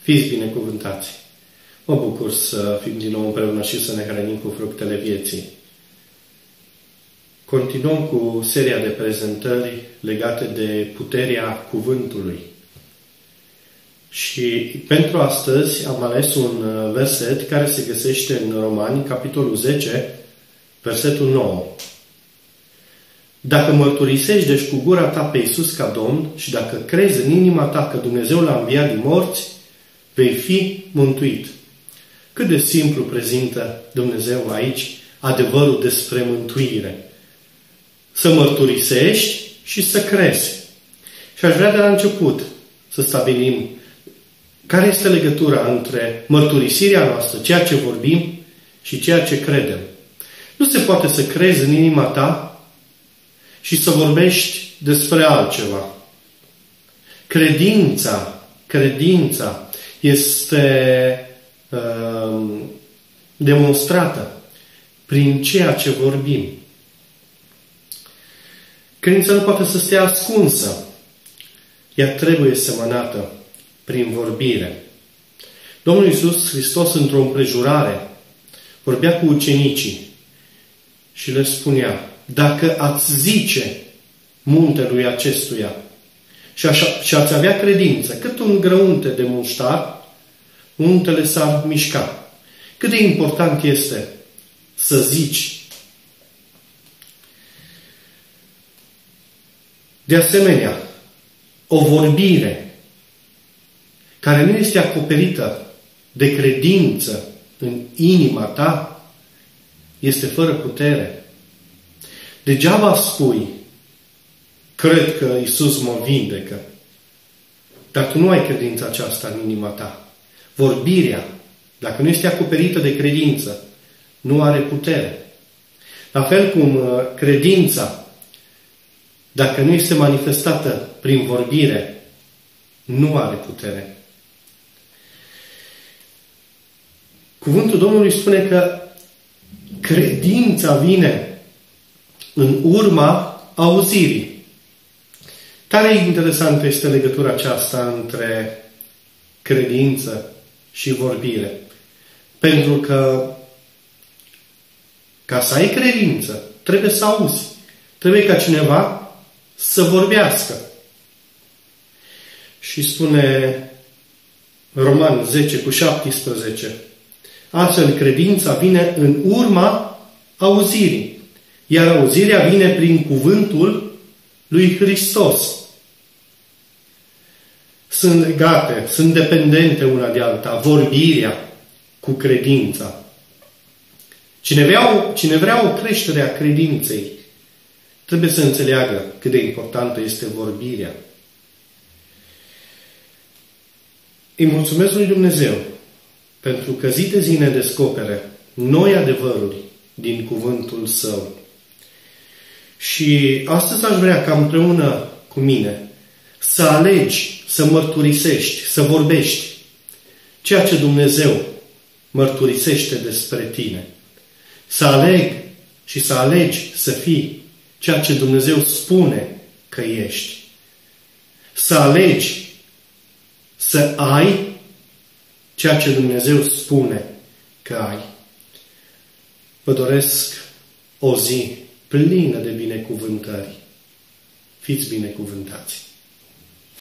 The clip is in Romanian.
Fiți binecuvântați! Mă bucur să fim din nou împreună și să ne hrănim cu fructele vieții. Continuăm cu seria de prezentări legate de puterea cuvântului. Și pentru astăzi am ales un verset care se găsește în Romani, capitolul 10, versetul 9. Dacă mărturisești deci cu gura ta pe Iisus ca Domn și dacă crezi în inima ta că Dumnezeu l-a înviat din morți, vei fi mântuit. Cât de simplu prezintă Dumnezeu aici adevărul despre mântuire. Să mărturisești și să crezi. Și aș vrea de la început să stabilim care este legătura între mărturisirea noastră, ceea ce vorbim și ceea ce credem. Nu se poate să crezi în inima ta și să vorbești despre altceva. Credința este demonstrată prin ceea ce vorbim. Credința nu poate să stea ascunsă. Ea trebuie semănată prin vorbire. Domnul Iisus Hristos, într-o împrejurare, vorbea cu ucenicii și le spunea: dacă ați zice muntelui acestuia și ați avea credință, cât un grăunte de muștar, muntele s-ar mișca. Cât de important este să zici. De asemenea, o vorbire care nu este acoperită de credință în inima ta este fără putere. Degeaba spui: cred că Iisus mă vindecă, dar tu nu ai credința aceasta în inima ta. Vorbirea, dacă nu este acoperită de credință, nu are putere. La fel cum credința, dacă nu este manifestată prin vorbire, nu are putere. Cuvântul Domnului spune că credința vine în urma auzirii. Tare interesantă este legătura aceasta între credință și vorbire. Pentru că ca să ai credință, trebuie să auzi. Trebuie ca cineva să vorbească. Și spune Roman 10:17. Astfel, credința vine în urma auzirii. Iar auzirea vine prin cuvântul lui Hristos. Sunt legate, sunt dependente una de alta. Vorbirea cu credința. Cine vrea o creștere a credinței, trebuie să înțeleagă cât de importantă este vorbirea. Îi mulțumesc lui Dumnezeu pentru că zi de zi ne descopere noi adevăruri din cuvântul Său. Și astăzi aș vrea ca împreună cu mine să alegi, să mărturisești, să vorbești ceea ce Dumnezeu mărturisește despre tine. Să aleg și să alegi să fii ceea ce Dumnezeu spune că ești. Să alegi să ai ceea ce Dumnezeu spune că ai. Vă doresc o zi plină de binecuvântări. Fiți binecuvântați!